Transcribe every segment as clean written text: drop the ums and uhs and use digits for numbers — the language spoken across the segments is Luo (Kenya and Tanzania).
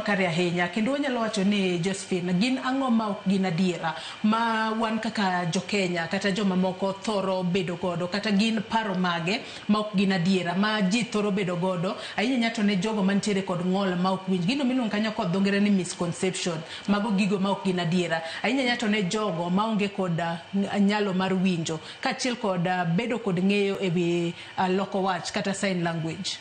makare ahinya kendo wanyalo wacho ni Josephine gin ang'o ma ok gin adiera ma wan kaka jo Kenya kata joma moko thoro bedo godo kata gin paro mage ma ok gin adiera ma ji thoro bedo godo ahinya to ne jogo mantiere kod ng'ol ma ok winj gino miluongo kanyo kod dho ngere ni misconception mago gigo ma ok gin adiera ahinya to ne jogo ma onge kod nyalo mar winjo kaachiel kod bedo kod ng'eyo e wi loko wach kata sign language.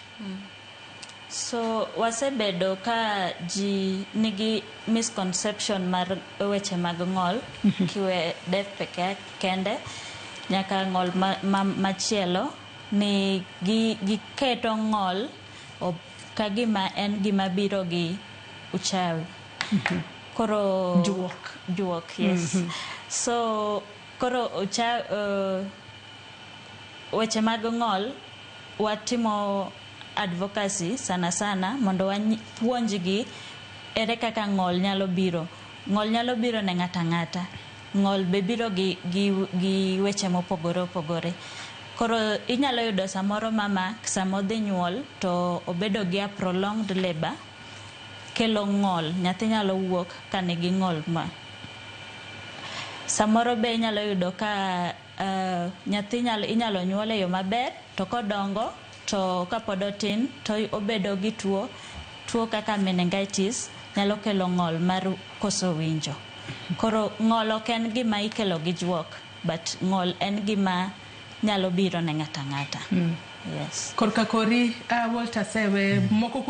So wasebedo ka ji nigi misconception mar weche mag ng'ol kiwe deaf peke kende nyaka ng'ol machielo ni giketo ng'ol ka gima en gima biro gi uchawi. Koro juok yes. So koro weche mag ng'ol watimo advocacy sana mondo wapuonjgi ere kaka ng'ol nyalo biro ne ng'ata ng'ol be biro gi weche mopogore koro inyalo yudo samoro mama samodhi nyuol to obedo gi a prolonged labor kelo ng'ol nyathi nyalo wuok ka nigi ng'ol ma samoro be inyalo yudo ka nyathi inyalo nyuol e yo maber to kodongo to kapod otin to obedo gi tuo kaka meningitis nyalo kelo ng'ol mar koso winjo. Koro ng'ol ok en gima ikelo gi juok but ng'ol en gima nyalo biro ne ng'ata. Yes. Korka kori Walter Sewe moko